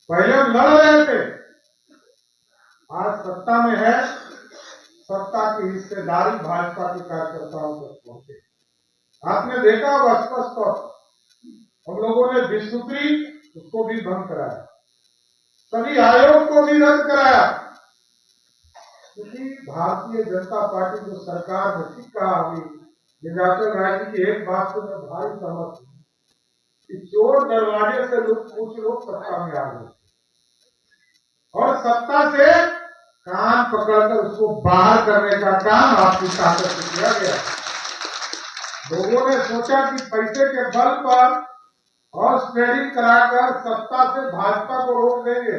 पहले हम लड़ रहे थे, आज सत्ता में है, सत्ता की हिस्सेदारी भाजपा के कार्यकर्ताओं तक पहुंचे। आपने देखा होगा स्पष्ट तौर पर हम लोगों ने विश्वत्री उसको भी भंग कराया, सभी आयोग को भी रद्द कराया, क्योंकि भारतीय जनता पार्टी जो सरकार ने ठीक कहा अभी विधायक राय जी की एक बात से मैं भारी सहमत हूं कि चोर दरवाजे से लोग कुछ लोग सत्ता में आ गए और सत्ता से कान पकड़कर उसको बाहर करने का काम आपकी ताकत से किया गया। लोगों ने सोचा कि पैसे के बल पर हॉर्स ट्रेडिंग कराकर सत्ता से भाजपा को रोक देंगे।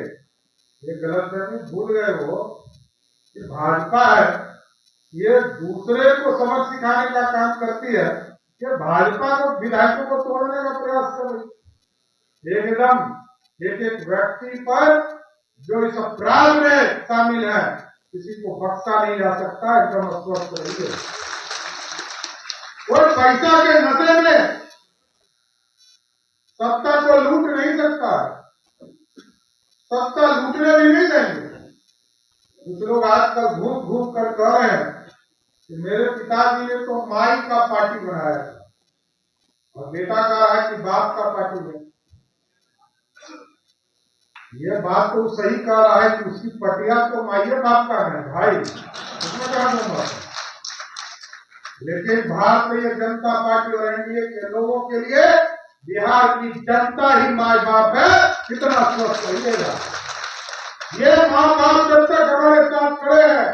ये गलतफहमी भूल गए हो कि भाजपा है ये दूसरे को सबक सिखाने का काम करती है, ये भाजपा को विधायकों को तोड़ने का प्रयास कर रही। एकदम एक एक व्यक्ति पर जो इस अपराध में शामिल है किसी को बख्शा नहीं जा सकता, एकदम स्वस्थ रहिए। कोई पैसा के नशे में सत्ता को लूट नहीं सकता, सत्ता लूटने भी नहीं देंगे। कुछ लोग आजकल घूम घूम कर कह रहे हैं कि मेरे पिताजी ने तो माई का पार्टी बनाया था और बेटा कह रहा है कि बाप का पार्टी है। ये बात तो सही कह रहा है कि उसकी पटिया तो माइये बाप का है भाई, उसमें क्या दूंगा। लेकिन भारतीय जनता पार्टी और एनडीए के लोगों के लिए बिहार की जनता ही माँ बाप है, कितना स्वस्थ रहिएगा। ये माँ बाप जब तक हमारे साथ खड़े हैं,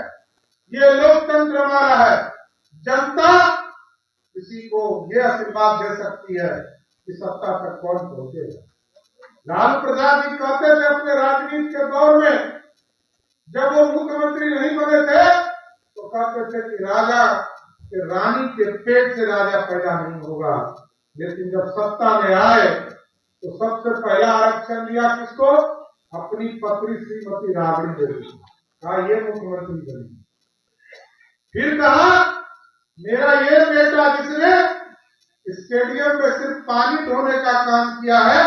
ये लोकतंत्र हमारा है। जनता किसी को ये आशीर्वाद दे सकती है कि सत्ता तक कौन पहुंचेगा। लालू प्रसाद जी कहते थे अपने राजनीति के दौर में, जब वो मुख्यमंत्री नहीं बने थे तो कहते थे कि राजा के रानी के पेट से राजा पैदा नहीं होगा। लेकिन जब सत्ता में आए तो सबसे पहला आरक्षण दिया किसको? अपनी पत्नी श्रीमती राबड़ी देवी को, कहा ये मुख्यमंत्री बनेगी। फिर कहा मेरा ये बेटा जिसने स्टेडियम में सिर्फ पानी ढोने का काम किया है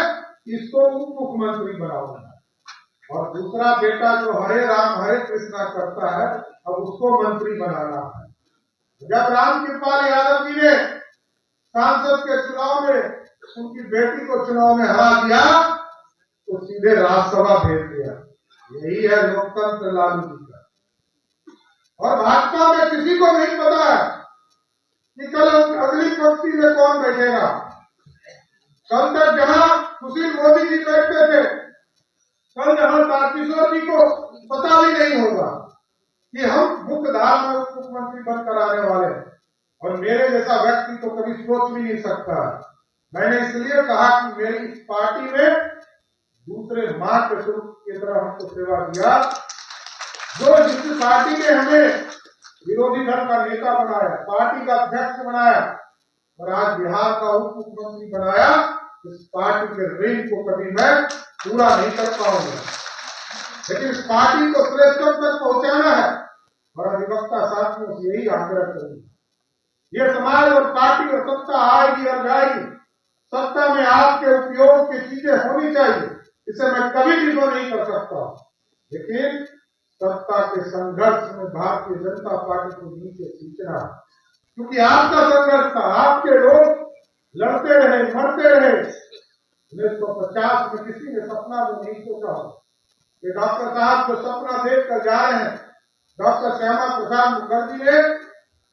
इसको उप मुख्यमंत्री बनाऊंगा। और दूसरा बेटा जो हरे राम हरे कृष्णा करता है अब उसको मंत्री बनाना है। जब राम कृपाल यादव जी ने सांसद के चुनाव में उनकी बेटी को चुनाव में हरा दिया तो सीधे राज्यसभा भेज दिया। यही है लोकतंत्र लालू जी का। और भाजपा में किसी को नहीं पता है कि कल अगली पंक्ति में कौन बैठेगा। कल तक जहां सुशील मोदी जी बैठते थे, कल जहां तारकिशोर जी को पता भी नहीं होगा कि हम मुख्य धारा में उप मुख्यमंत्री बनकर आने वाले हैं। और मेरे जैसा व्यक्ति तो कभी सोच भी नहीं सकता। मैंने इसलिए कहा कि मेरी इस पार्टी में दूसरे मां के स्वरूप की तरह हमको सेवा किया। जो जिस पार्टी ने हमें विरोधी दल का नेता बनाया, पार्टी का अध्यक्ष बनाया और आज बिहार का उप मुख्यमंत्री बनाया, इस पार्टी के ऋण को कभी मैं पूरा नहीं कर पाऊंगा। लेकिन इस पार्टी को श्रेष्ठता तक पहुंचाना है और अधिवक्ता साथियों से यही आग्रह करूंगा। ये समाज और पार्टी और सत्ता आएगी और जाएगी, सत्ता में आपके उपयोग की चीजें होनी चाहिए, इसे मैं कभी भी वो नहीं कर सकता। लेकिन सत्ता के संघर्ष में भारतीय जनता पार्टी को नीचे खींचना, क्योंकि आपका संघर्ष था, आपके लोग लड़ते रहे, मरते रहे। 1950 में किसी ने सपना भी नहीं सोचा कि डॉक्टर साहब जो सपना देखकर जा रहे हैं, डॉक्टर श्यामा प्रसाद मुखर्जी ने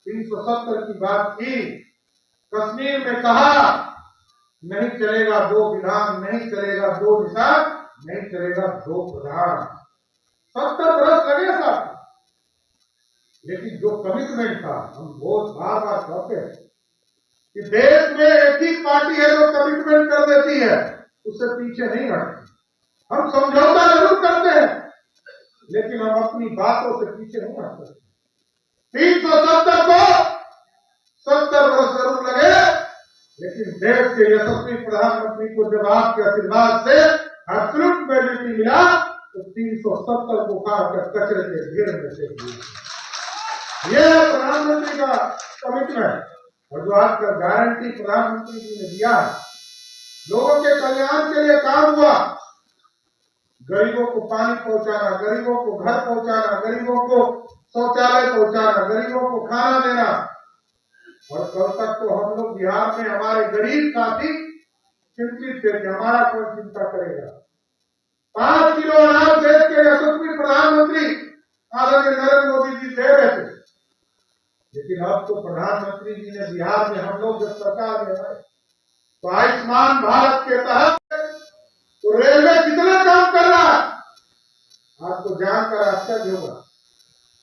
370 की बात की, कश्मीर में कहा नहीं चलेगा दो विधान, नहीं चलेगा दो निशान, नहीं चलेगा दो प्रधान। 70 बरस लगे साहब, लेकिन जो कमिटमेंट था, हम बहुत बार बार कहते हैं कि देश में एक ही पार्टी है जो कमिटमेंट कर देती है, उससे पीछे नहीं हटती। हम समझौता जरूर करते हैं लेकिन हम अपनी बातों से पीछे नहीं हट सकते। 370 को 70 वर्ष जरूर लगे, लेकिन देश के यशस्वी प्रधानमंत्री को जब आपके आशीर्वाद से एब्सोल्यूट मेजॉरिटी मिला तो 370 को काटकर कचरे के ढेर में से दिया। यह प्रधानमंत्री का कमिटमेंट और जो आज का गारंटी प्रधानमंत्री जी ने दिया, लोगों के कल्याण के लिए काम हुआ। गरीबों को पानी पहुंचाना, गरीबों को घर पहुंचाना, गरीबों को शौचालय पहुंचाना, गरीबों को खाना देना। और कल तक तो हम लोग बिहार में हमारे गरीब साथी चिंतित थे कि हमारा कौन चिंता करेगा। 5 किलो अनाज देश के यशस्वी प्रधानमंत्री आदरणीय नरेंद्र मोदी जी दे रहे थे, लेकिन अब तो प्रधानमंत्री जी ने बिहार में हम लोग जब सरकार में आए तो आयुष्मान भारत के तहत तो रेलवे कितना काम कर रहा है आपको जानकर आश्चर्य होगा।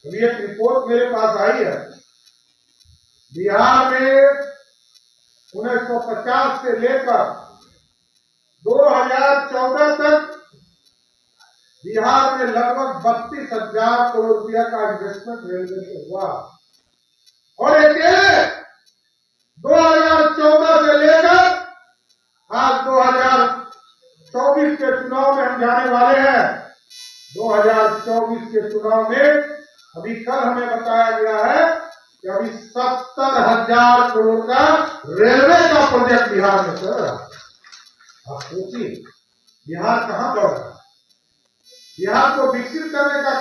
अभी एक रिपोर्ट मेरे पास आई है, बिहार में 1950 से लेकर 2014 तक बिहार में लगभग 32,000 करोड़ रुपया का इन्वेस्टमेंट रेलवे से हुआ। और अकेले 2014 से लेकर आज 2024 के चुनाव में हम जाने वाले हैं। 2024 के चुनाव में अभी कल हमें बताया गया है कि अभी 70,000 करोड़ का रेलवे का प्रोजेक्ट बिहार में चल रहा है। आप सोचिए बिहार कहां बढ़ रहा है। बिहार को विकसित करने का